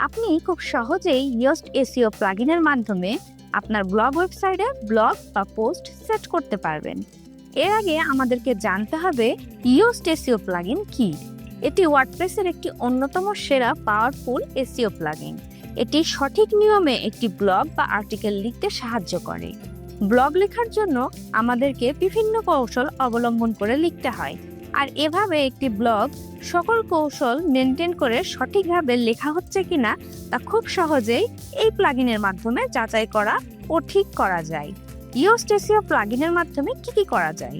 আপনি খুব সহজেই ইয়োস্ট এসইও প্লাগইনের মাধ্যমে আপনার ব্লগ ওয়েবসাইটে ব্লগ বা পোস্ট সেট করতে পারবেন। এর আগে আমাদেরকে জানতে হবে ইয়োস্ট এসইও প্লাগইন কি। এটি ওয়ার্ডপ্রেসের একটি অন্যতম সেরা পাওয়ারফুল এসইও প্লাগইন। এটি সঠিক নিয়মে একটি ব্লগ বা আর্টিকেল লিখতে সাহায্য করে। ব্লগ লেখার জন্য আমাদেরকে বিভিন্ন কৌশল অবলম্বন করে লিখতে হয়, আর এভাবে একটি ব্লগ সকল কৌশল মেনটেন করে সঠিকভাবে লেখা হচ্ছে কিনা তা খুব সহজেই এই প্লাগইনের মাধ্যমে যাচাই করা ও ঠিক করা যায়। ইয়োস্ট এসইও প্লাগইনের মাধ্যমে কি করা যায়?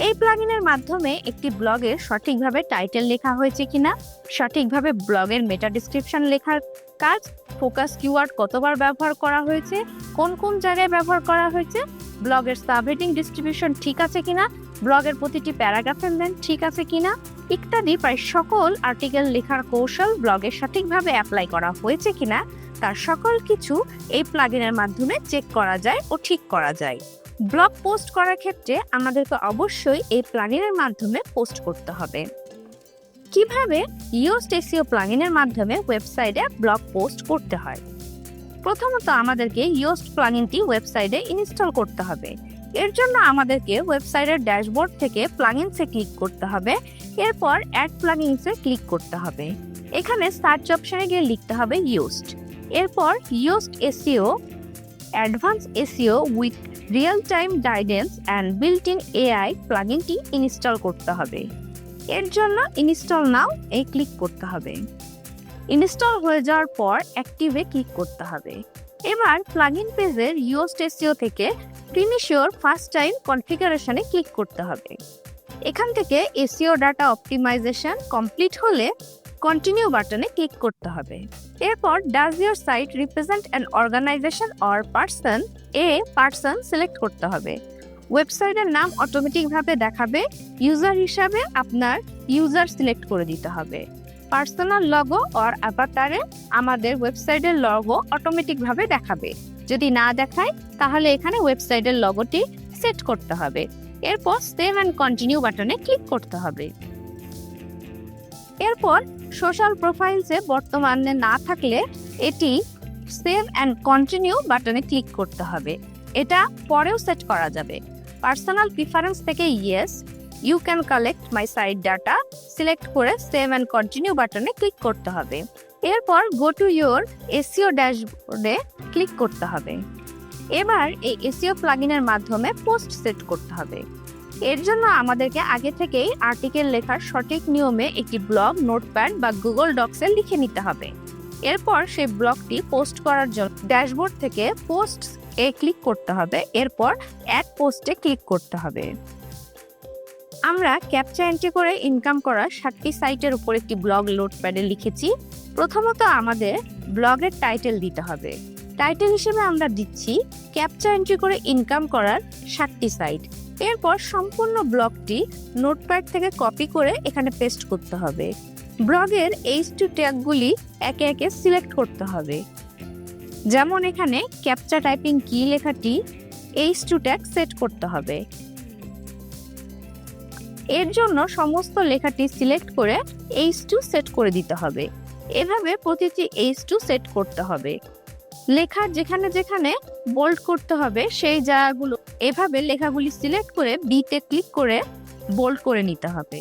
এই প্লাগইনের মাধ্যমে একটি ব্লগের সঠিকভাবে টাইটেল লেখা হয়েছে কিনা, সঠিকভাবে ব্লগের মেটা ডেসক্রিপশন লেখার কাজ, ফোকাস কিওয়ার্ড কতবার ব্যবহার করা হয়েছে, কোন কোন জায়গায় ব্যবহার করা হয়েছে, ব্লগের সাবহেডিং ডিস্ট্রিবিউশন ঠিক আছে কিনা, ব্লগের প্রতিটি প্যারাগ্রাফের লেন্থ ঠিক আছে কিনা ইত্যাদি প্রায় সকল আর্টিকেল লেখার কৌশল ব্লগে সঠিকভাবে অ্যাপ্লাই করা হয়েছে কিনা তার সকল কিছু এই প্লাগইনের মাধ্যমে চেক করা যায় ও ঠিক করা যায়। ব্লগ পোস্ট করার ক্ষেত্রে আমাদেরকে অবশ্যই এই প্লাগইনের মাধ্যমে পোস্ট করতে হবে। কিভাবে ইয়োস্ট এসইও প্লাগইনের মাধ্যমে ওয়েবসাইটে ব্লগ পোস্ট করতে হয়? প্রথমত আমাদেরকে ইয়োস্ট প্লাগইনটি ওয়েবসাইটে ইনস্টল করতে হবে। এর জন্য আমাদেরকে ওয়েবসাইটের ড্যাশবোর্ড থেকে প্লাগইনসে ক্লিক করতে হবে। এরপর অ্যাড প্লাগইনসে ক্লিক করতে হবে। এখানে সার্চ অপশনে গিয়ে লিখতে হবে ইয়োস্ট। এরপর Yoast SEO advance SEO with real time guidance and built in AI প্লাগইনটি ইনস্টল করতে হবে। এর জন্য ইনস্টল নাও ক্লিক করতে হবে। ইনস্টল হয়ে যাওয়ার পর অ্যাক্টিভে ক্লিক করতে হবে। এবার প্লাগইন পেজের ইয়োস্ট এসইও থেকে ফিনিশ ইওর ফার্স্ট টাইম কনফিগারেশনে ক্লিক করতে হবে। এখান থেকে এসইও ডাটা অপটিমাইজেশন কমপ্লিট হলে কন্টিনিউ বাটনে ক্লিক করতে হবে। এরপর does your site represent an organization or person select করতে হবে। ওয়েবসাইটের নাম অটোমেটিকভাবে দেখাবে। ইউজার হিসাবে আপনার ইউজার সিলেক্ট করে দিতে হবে। পার্সোনাল লগো অর অ্যাভাটারে আমাদের ওয়েবসাইটের লগো অটোমেটিকভাবে দেখাবে। যদি না দেখায় তাহলে এখানে ওয়েবসাইটের লগোটি সেট করতে হবে। এরপর সেভ অ্যান্ড কন্টিনিউ বাটনে ক্লিক করতে হবে। এরপর সোশ্যাল প্রোফাইলসে বর্তমানে না থাকলে এটি সেভ অ্যান্ড কন্টিনিউ বাটনে ক্লিক করতে হবে। এটা পরেও সেট করা যাবে। পার্সোনাল প্রিফারেন্স থেকে yes you can collect my site data select করে সেভ অ্যান্ড কন্টিনিউ বাটনে ক্লিক করতে হবে। এরপর গো টু ইয়োর এসইও ড্যাশবোর্ডে ক্লিক করতে হবে। এবার এই এসইও প্লাগইনের মাধ্যমে পোস্ট সেট করতে হবে। এর জন্য আমাদেরকে আগে থেকেই আর্টিকেল লেখার সঠিক নিয়মে একটি ব্লগ নোটপ্যাড বা গুগল ডক্সে লিখে নিতে হবে। এরপর সেই ব্লগটি পোস্ট করার জন্য ড্যাশবোর্ড থেকে পোস্ট ক্লিক করতে হবে। এরপর অ্যাড পোস্টে ক্লিক করতে হবে। আমরা ক্যাপচা এন্ট্রি করে ইনকাম করার 7টি সাইটের উপর একটি ব্লগ নোটপ্যাডে লিখেছি। প্রথমত আমাদের ব্লগের টাইটেল দিতে হবে। টাইটেল হিসেবে আমরা দিচ্ছি ক্যাপচা এন্ট্রি করে ইনকাম করার 7টি সাইট। এরপর সম্পূর্ণ ব্লগটি নোটপ্যাড থেকে কপি করে এখানে পেস্ট করতে হবে। ব্লগের H2 ট্যাগগুলি একে একে সিলেক্ট করতে হবে। যেমন এখানে ক্যাপচা টাইপিং কি লেখাটি H2 ট্যাগ সেট করতে হবে। এর জন্য সমস্ত লেখাটি সিলেক্ট করে H2 সেট করে দিতে হবে। এভাবে প্রতিটি H2 সেট করতে হবে। লেখার যেখানে যেখানে বোল্ড করতে হবে সেই জায়গাগুলো এভাবে লেখাগুলি সিলেক্ট করে বিতে ক্লিক করে বোল্ড করে নিতে হবে।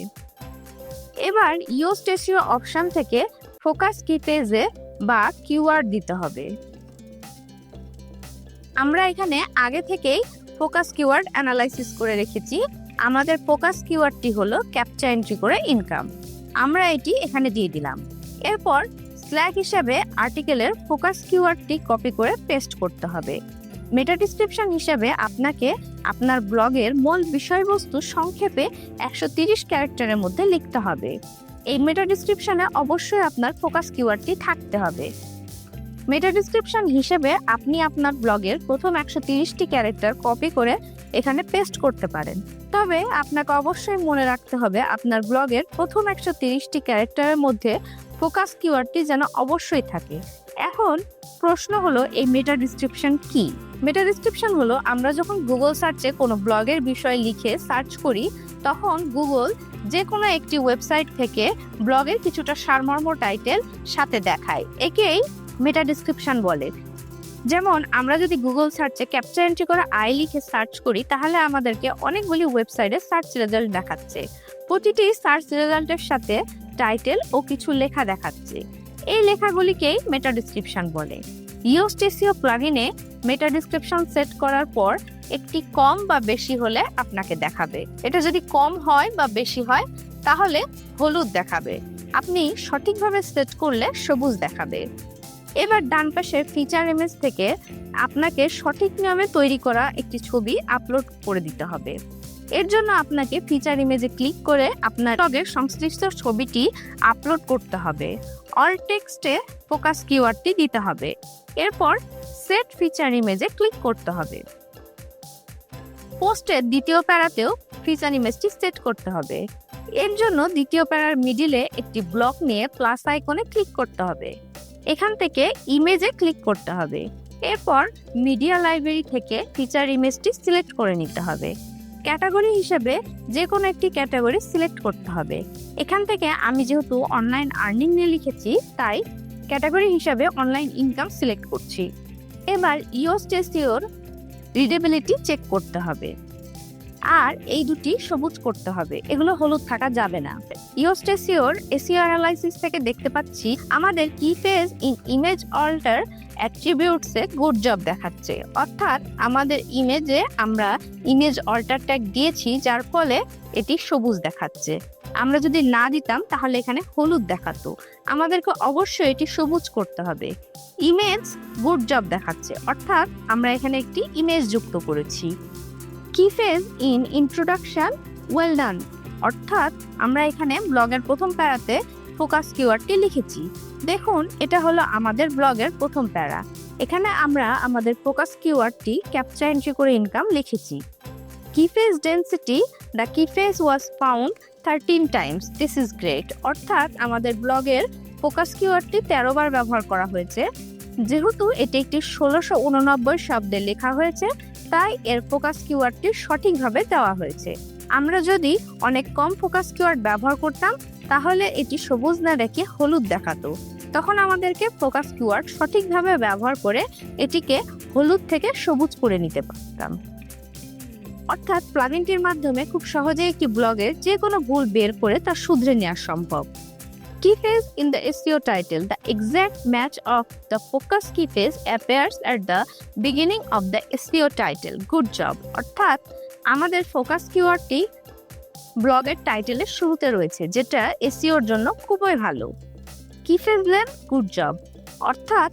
এবার ইয়োস্ট এসইও অপশন থেকে ফোকাস কি পেজে বা কিওয়ার্ড দিতে হবে। আমরা এখানে আগে থেকেই ফোকাস কিওয়ার্ড অ্যানালাইসিস করে রেখেছি। আমাদের ফোকাস কিওয়ার্ডটি হলো ক্যাপচা এন্ট্রি করে ইনকাম। আমরা এটি এখানে দিয়ে দিলাম। এরপর স্ল্যাগ হিসাবে আর্টিকেলের ফোকাস কিওয়ার্ডটি কপি করে পেস্ট করতে হবে। মেটা ডেসক্রিপশন হিসাবে আপনাকে আপনার ব্লগের মূল বিষয়বস্তু সংক্ষেপে 130 ক্যারেক্টারের মধ্যে লিখতে হবে। এই মেটা ডেসক্রিপশনে অবশ্যই আপনার ফোকাস কিওয়ার্ডটি থাকতে হবে। মেটা ডেসক্রিপশন হিসেবে আপনি আপনার ব্লগের প্রথম 130টি ক্যারেক্টার কপি করে এখানে পেস্ট করতে পারেন। তবে আপনাকে অবশ্যই মনে রাখতে হবে আপনার ব্লগের প্রথম 130টি ক্যারেক্টারের মধ্যে ফোকাস কিওয়ার্ডটি যেন অবশ্যই থাকে। এখন প্রশ্ন হলো এই মেটা ডেসক্রিপশন কি? মেটা ডেসক্রিপশন হলো আমরা যখন গুগল সার্চে কোনো ব্লগের বিষয় লিখে সার্চ করি তখন গুগল যে কোনো একটি ওয়েবসাইট থেকে ব্লগের কিছুটা সারমর্ম টাইটেল সাথে দেখায়। একেই মেটা ডেসক্রিপশন বলে। যেমন আমরা যদি গুগল সার্চে ক্যাপচা এন্ট্রি করে আই লিখে সার্চ করি, তাহলে আমাদেরকে অনেকগুলি ওয়েবসাইটে সার্চ রেজাল্ট দেখাচ্ছে। প্রতিটি সার্চ রেজাল্টের সাথে টাইটেল ও কিছু লেখা দেখাচ্ছে। এই লেখাগুলিকেই মেটা ডেসক্রিপশন বলে। ইয়োস্ট এসইও প্লাগইনে মেটা ডেসক্রিপশন সেট করার পর একটি কম বা বেশি হলে আপনাকে দেখাবে। এটা যদি কম হয় বা বেশি হয় তাহলে হলুদ দেখাবে। আপনি সঠিকভাবে সেট করলে সবুজ দেখাবে। এবার ডান পাশের ফিচার ইমেজ থেকে আপনাকে সঠিক নিয়মে তৈরি করা একটি ছবি আপলোড করে দিতে হবে। এর জন্য আপনাকে ফিচার ইমেজে ক্লিক করে আপনার ব্লগের সংশ্লিষ্ট ছবিটি আপলোড করতে হবে। অল টেক্সটে ফোকাস কিওয়ার্ডটি দিতে হবে। এরপর সেট ফিচার ইমেজে ক্লিক করতে হবে। পোস্টের দ্বিতীয় প্যারাতেও ফিচার ইমেজটি সেট করতে হবে। এর জন্য দ্বিতীয় প্যারার মিডিলে একটি ব্লক নিয়ে প্লাস আইকনে ক্লিক করতে হবে। এখান থেকে ইমেজে ক্লিক করতে হবে। এরপর মিডিয়া লাইব্রেরি থেকে ফিচার ইমেজটি সিলেক্ট করে নিতে হবে। ক্যাটাগরি হিসেবে যে কোনো একটি ক্যাটাগরি সিলেক্ট করতে হবে। এখান থেকে আমি যেহেতু অনলাইন আর্নিং নিয়ে লিখেছি, তাই ক্যাটাগরি হিসাবে অনলাইন ইনকাম সিলেক্ট করছি। এবার ইয়োস্ট এসইওর রিডেবিলিটি চেক করতে হবে, আর এই দুটি সবুজ করতে হবে, এগুলো হলুদ থাকা যাবে না। ইয়োস্ট এসইওর এসইও অ্যানালাইসিস থেকে দেখতে পাচ্ছি আমাদের keyphrase in image alt অ্যাট্রিবিউটসে গুড জব দেখাচ্ছে। অর্থাৎ আমাদের ইমেজে আমরা ইমেজ অল্টার ট্যাগ দিয়েছি, যার ফলে এটি সবুজ দেখাচ্ছে। আমরা যদি না দিতাম তাহলে এখানে হলুদ দেখাতো। আমাদেরকে অবশ্যই এটি সবুজ করতে হবে। ইমেজ গুড জব দেখাচ্ছে, অর্থাৎ আমরা এখানে একটি ইমেজ যুক্ত করেছি। কি phase in introduction well done, অর্থাৎ আমরা এখানে ব্লগের প্রথম প্যারাতে ফোকাস কিওয়ার্ডটি লিখেছি। দেখুন, এটা হলো আমাদের ব্লগের প্রথম প্যারা। এখানে আমরা আমাদের ফোকাস কিওয়ার্ডটি ক্যাপচা এন্ট্রি করে ইনকাম লিখেছি। কি ফেজ ডেন্সিটি, দ্য কি phase was found 13 Times, this is great, অর্থাৎ আমাদের ব্লগের ফোকাস কিওয়ার্ডটি 13 বার ব্যবহার করা হয়েছে। যেহেতু এটি একটি 1689 শব্দে লেখা হয়েছে, তাই এর ফোকাস কিওয়ার্ডটি সঠিকভাবে দেওয়া হয়েছে। আমরা যদি অনেক কম ফোকাস কিওয়ার্ড ব্যবহার করতাম তাহলে এটি সবুজ না রেখে হলুদ দেখাতো। তখন আমাদেরকে ফোকাস কিওয়ার্ড সঠিকভাবে ব্যবহার করে এটিকে হলুদ থেকে সবুজ করে নিতে পারতাম। অর্থাৎ প্লাগইনটির মাধ্যমে খুব সহজে একটি ব্লগের যে কোনো ভুল বের করে তা শুধরে নেওয়া সম্ভব। Key phrase in the SEO title, the exact match of the focus key phrase appears at the beginning of the SEO title. Good job. অর্থাৎ আমাদের ফোকাস কিওয়ার্ডটি ব্লগের টাইটেলের শুরুতে রয়েছে, যেটা এসইওর জন্য খুবই ভালো। কি ফ্রেজ লেন, গুড জব, অর্থাৎ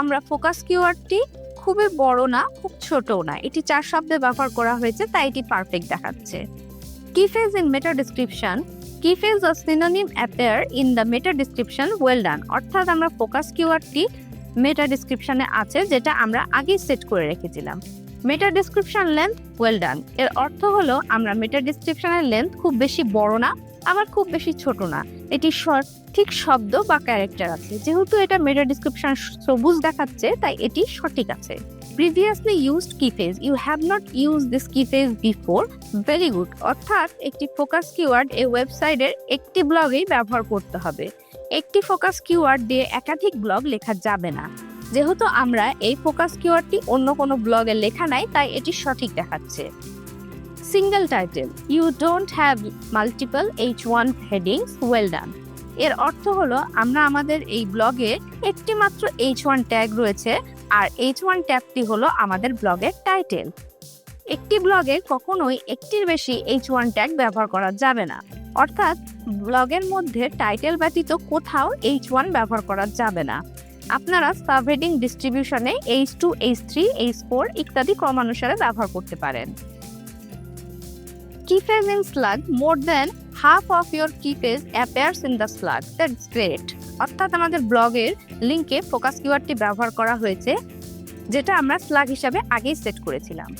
আমরা ফোকাস কিওয়ার্ডটি খুবই বড় না, খুব ছোটও না, এটি 4 শব্দে ব্যবহার করা হয়েছে, তাই এটি পারফেক্ট দেখাচ্ছে। কি ফ্রেজ ইন মেটা ডেসক্রিপশন, কি phrase or synonym appear in the meta description, well done, অর্থাৎ আমরা ফোকাস কিওয়ার্ডটি মেটা ডেসক্রিপশনে আছে, যেটা আমরা আগেই সেট করে রেখেছিলাম। মেটা ডেসক্রিপশন লেন্থ, ওয়েল ডান, এর অর্থ হলো আমরা মেটা ডেসক্রিপশনের লেন্থ খুব বেশি বড় না, আবার খুব বেশি ছোট না, এটি সঠিক শব্দ বা ক্যারেক্টার আছে। যেহেতু এটা মেটা ডেসক্রিপশন সবুজ দেখাচ্ছে, তাই এটি সঠিক আছে। Previously used key phrase, you have not used this key phrase before, very good, অর্থাৎ একটি ফোকাস কিওয়ার্ড এই ওয়েবসাইটের একটি ব্লগেই ব্যবহার করতে হবে। একটি ফোকাস কিওয়ার্ড দিয়ে একাধিক ব্লগ লেখা যাবে না। যেহেতু আমরা এই ফোকাস কিওয়ার্ডটি অন্য কোনো ব্লগে লেখা নাই, তাই এটি সঠিক দেখাচ্ছে। Single title, you don't have multiple H1 headings, well done, এর অর্থ হলো আমরা আমাদের এই ব্লগে একটি মাত্র H1 ট্যাগ রয়েছে, আর H1 ট্যাগটি হলো আমাদের ব্লগের টাইটেল। একটি ব্লগে কখনোই একটির বেশি H1 ট্যাগ ব্যবহার করা যাবে না, অর্থাৎ ব্লগের মধ্যে টাইটেল ব্যতীত কোথাও H1 ব্যবহার করা যাবে না। আপনারা সাবহেডিং ডিস্ট্রিবিউশনে H2, H3, H4 ইত্যাদি ক্রমানুসারে ব্যবহার করতে পারেন। Key phrase in slug, more than half of your key phrase appears in the slug, that's great, অর্থাৎ আমাদের ব্লগের লিংকে ফোকাস কিওয়ার্ডটি ব্যবহার করা হয়েছে, যেটা আমরা স্লাগ হিসাবে আগেই সেট করেছিলাম।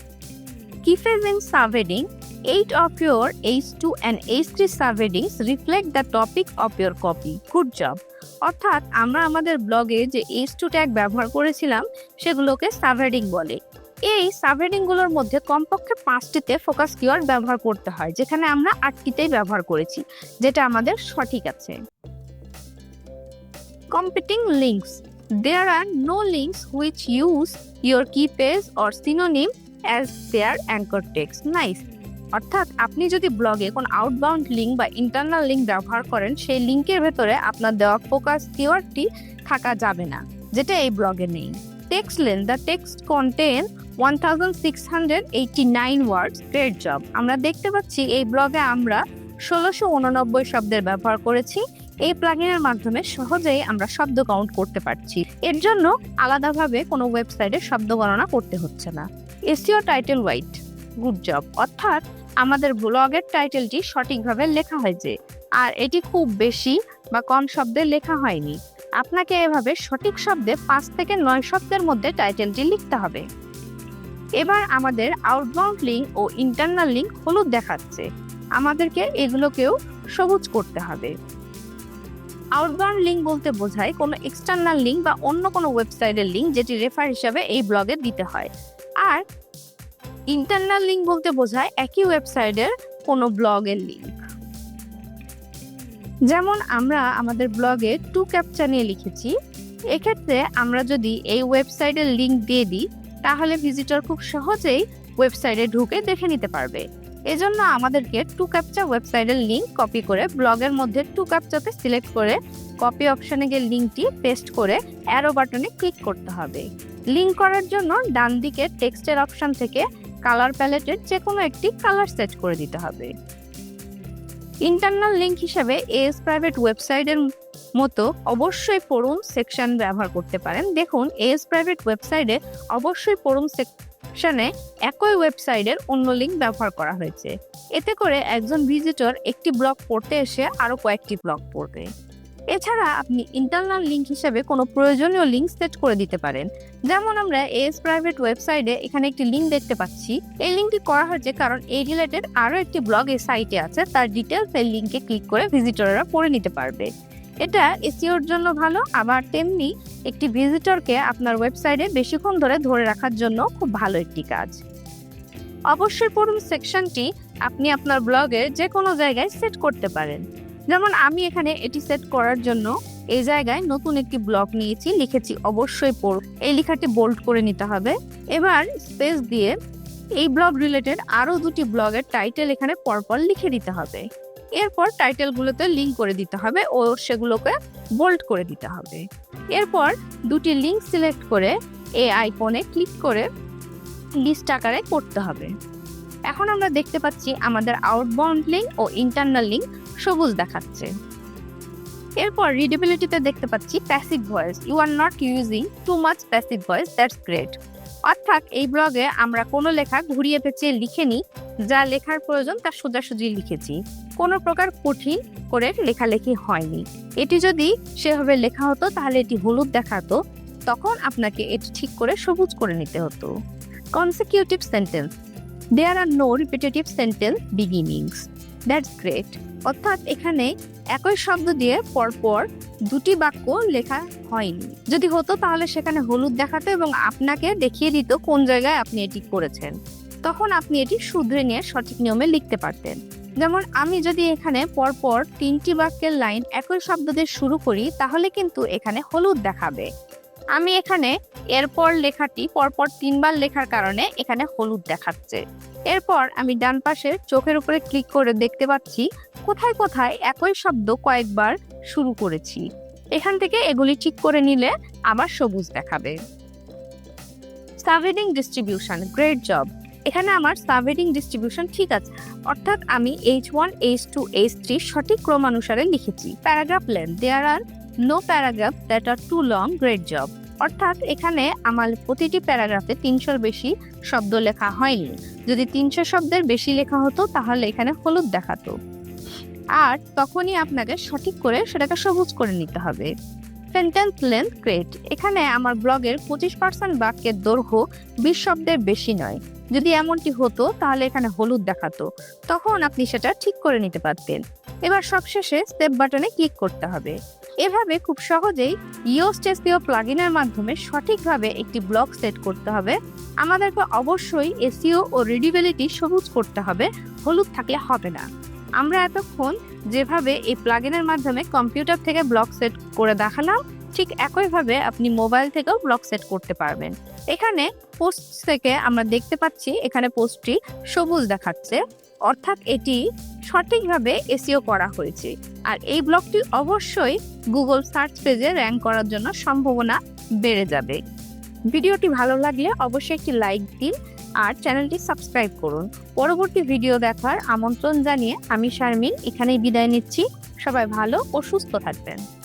কি phrase in subheading, 8 of your H2 and H3 subheadings reflect the topic of your copy, good job, অর্থাৎ আমরা আমাদের ব্লগে যে H2 ট্যাগ ব্যবহার করেছিলাম সেগুলোকে সাবহেডিং বলে। এই সাবহেডিং গুলোর মধ্যে কমপক্ষে 5টিতে ফোকাস কিওয়ার্ড ব্যবহার করতে হয়, যেখানে আমরা 8টিতেই ব্যবহার করেছি, যেটা আমাদের সঠিক আছে। Competing links. There are no links which use your key page or synonym as their anchor text. Nice. অর্থাৎ আপনি যদি ব্লগে কোন আউটবাউন্ড লিঙ্ক বা ইন্টারনাল লিঙ্ক ব্যবহার করেন, সেই লিঙ্কের ভেতরে আপনার দেওয়া ফোকাস কিওয়ার্ডটি থাকা যাবে না, যেটা এই ব্লগে নেই। Text length, the text contain 1689 words. Great job. আমরা দেখতে পাচ্ছি এই ব্লগে আমরা 1689 শব্দের ব্যবহার করেছি। এই প্লাগইনের মাধ্যমে সহজেই আমরা শব্দ কাউন্ট করতে পারছি। এর জন্য আলাদাভাবে কোনো ওয়েবসাইটে শব্দ গণনা করতে হচ্ছে না। SEO title right. Good job. অর্থাৎ আমাদের ব্লগের টাইটেলটি সঠিকভাবে লেখা হয়েছে, আর এটি খুব বেশি বা কম শব্দে লেখা হয়নি। আপনাকে এভাবে সঠিক শব্দে 5 থেকে 9 শব্দের মধ্যে টাইটেলটি লিখতে হবে। এবার আমাদের আউটবাউন্ড লিঙ্ক ও ইন্টারনাল লিঙ্ক হলুদ দেখাচ্ছে, আমাদেরকে এগুলোকেও সবুজ করতে হবে। আউটবাউন্ড লিঙ্ক বলতে বোঝায় কোনো এক্সটার্নাল লিঙ্ক বা অন্য কোনো ওয়েবসাইটের লিঙ্ক, যেটি রেফার হিসাবে এই ব্লগে দিতে হয়। আর ইন্টারনাল লিঙ্ক বলতে বোঝায় একই ওয়েবসাইটের কোনো ব্লগের লিঙ্ক। যেমন আমরা আমাদের ব্লগে টু ক্যাপচা নিয়ে লিখেছি। এক্ষেত্রে আমরা যদি এই ওয়েবসাইটের লিঙ্ক দিয়ে দিই, তাহলে ভিজিটর খুব সহজেই ওয়েবসাইটে ঢুকে দেখে নিতে পারবে। এজন্য আমাদেরকে টু ক্যাপচা ওয়েবসাইটের লিঙ্ক কপি করে ব্লগের মধ্যে টু ক্যাপচাতে সিলেক্ট করে কপি অপশনে গিয়ে লিঙ্কটি পেস্ট করে অ্যারো বাটনে ক্লিক করতে হবে। লিঙ্ক করার জন্য ডান দিকে টেক্সটের অপশন থেকে কালার প্যালেটের যে কোনো একটি কালার সেট করে দিতে হবে। ইন্টারনাল লিঙ্ক হিসেবে এএস প্রাইভেট ওয়েবসাইটের মতো অবশ্যই পড়ুন সেকশন ব্যবহার করতে পারেন। দেখুন, এএস প্রাইভেট ওয়েবসাইটে অবশ্যই পড়ুন সেকশনে একই ওয়েবসাইটের অন্য লিঙ্ক ব্যবহার করা হয়েছে। এতে করে একজন ভিজিটর একটি ব্লগ পড়তে এসে আরো কয়েকটি ব্লগ পড়বে। এছাড়া আপনি ইন্টারনাল লিঙ্ক হিসেবে কোনো প্রয়োজনীয় লিঙ্ক সেট করে দিতে পারেন। যেমন আমরা এএস প্রাইভেট ওয়েবসাইটে এখানে একটি লিঙ্ক দেখতে পাচ্ছি। এই লিঙ্কটি করা হয়েছে কারণ এই রিলেটেড আরো একটি ব্লগ এই সাইটে আছে, তার ডিটেলস এই লিঙ্কে ক্লিক করে ভিজিটররা পড়ে নিতে পারবে। এটা এসইওর জন্য ভালো, আবার তেমনি একটি ভিজিটরকে আপনার ওয়েবসাইটে বেশিক্ষণ ধরে রাখার জন্য খুব ভালো একটি কাজ। অবশ্যই পড়ুন সেকশনটি আপনি আপনার ব্লগের যে কোনো জায়গায় সেট করতে পারেন। যেমন আমি এখানে এটি সেট করার জন্য এই জায়গায় নতুন একটি ব্লগ নিয়েছি, লিখেছি অবশ্যই পড়ুন। এই লেখাটি বোল্ড করে নিতে হবে। এবার স্পেস দিয়ে এই ব্লগ রিলেটেড আরো দুটি ব্লগের টাইটেল এখানে পরপর লিখে দিতে হবে। এরপর টাইটেলগুলোতে লিঙ্ক করে দিতে হবে ও সেগুলোকে বোল্ড করে দিতে হবে। এরপর দুটি লিঙ্ক সিলেক্ট করে এই আইকনে ক্লিক করে লিস্ট আকারে করতে হবে। এখন আমরা দেখতে পাচ্ছি আমাদের আউটবাউন্ড লিঙ্ক ও ইন্টারনাল লিঙ্ক সবুজ দেখাচ্ছে। এরপর রিডেবিলিটিতে দেখতে পাচ্ছি passive voice. You are not using too much passive voice, that's great. অর্থাৎ এই ব্লগে আমরা কোনো লেখা ঘুরিয়ে পেঁচিয়ে লিখিনি, যা লেখার প্রয়োজন তা সোজাসুজি লিখেছি। কোনো প্রকার কঠিন করে লেখালেখি হয়নি। এটি যদি সেভাবে লেখা হতো তাহলে এটি হলুদ দেখাতো, তখন আপনাকে এটি ঠিক করে সবুজ করে নিতে হতো। Consecutive sentence. There are no repetitive sentence beginnings, that's great. অর্থাৎ এখানে একই শব্দ দিয়ে পরপর দুটি বাক্য লেখা হয়নি। যদি হতো তাহলে সেখানে হলুদ দেখাতো এবং আপনাকে দেখিয়ে দিত কোন জায়গায় আপনি এটি করেছেন। তখন আপনি এটি শুধরে নিয়ে সঠিক নিয়মে লিখতে পারতেন। যেমন আমি যদি এখানে পরপর 3টি বাক্যের লাইন একই শব্দ দিয়ে শুরু করি, তাহলে কিন্তু এখানে হলুদ দেখাবে। আমি এখানে এরপর লেখাটি পরপর 3বার লেখার কারণে এখানে হলুদ দেখাচ্ছে। এরপর আমি ডান পাশে চোখের উপরে ক্লিক করে দেখতে পাচ্ছি কোথায় কোথায় একই শব্দ কয়েকবার শুরু করেছি। এখান থেকে এগুলি ঠিক করে নিলে আবার সবুজ দেখাবে। Subheading distribution, great job. এখানে আমার সাবহেডিং ডিস্ট্রিবিউশন ঠিক আছে, অর্থাৎ আমি H1, H2, H3 সঠিক ক্রমানুসারে লিখেছি। Paragraph length, there are no paragraph that are too long, great job. অর্থাৎ এখানে আমার প্রতিটি প্যারাগ্রাফে 300-র বেশি শব্দ লেখা হয়নি। যদি 300 শব্দের বেশি লেখা হতো তাহলে এখানে হলুদ দেখাতো, আর তখনই আপনাকে সঠিক করে সেটাকে সবুজ করে নিতে হবে। Sentence length, great. এখানে আমার ব্লগের 25% বাক্যের দৈর্ঘ্য 20 শব্দের বেশি নয়। যদি এমনটি হতো তাহলে এখানে হলুদ দেখাতো, তখন আপনি সেটা ঠিক করে নিতে পারতেন। এবার সবশেষে সেভ বাটনে ক্লিক করতে হবে। এভাবে খুব সহজেই ইয়োস্ট এসইও প্লাগইনের মাধ্যমে সঠিকভাবে একটি ব্লগ সেট করতে হবে। আমাদেরকে অবশ্যই এসইও ও রিডেবিলিটি সবুজ করতে হবে, হলুদ থাকলে হবে না। আমরা এতক্ষণ যেভাবে এই প্লাগইনের মাধ্যমে কম্পিউটার থেকে ব্লগ সেট করে দেখালাম, ঠিক একইভাবে আপনি মোবাইল থেকেও ব্লগ সেট করতে পারবেন। এখানে পোস্ট থেকে আমরা দেখতে পাচ্ছি এখানে পোস্টটি সবুজ দেখাচ্ছে, অর্থাৎ এটি সঠিকভাবে এসইও করা হয়েছে। আর এই ব্লগটি অবশ্যই গুগল সার্চ পেজে র্যাঙ্ক করার জন্য সম্ভাবনা বেড়ে যাবে। ভিডিওটি ভালো লাগলে অবশ্যই একটি লাইক দিন আর চ্যানেলটি সাবস্ক্রাইব করুন। পরবর্তী ভিডিও দেখার আমন্ত্রণ জানিয়ে আমি শারমিন এখানেই বিদায় নিচ্ছি। সবাই ভালো ও সুস্থ থাকবেন।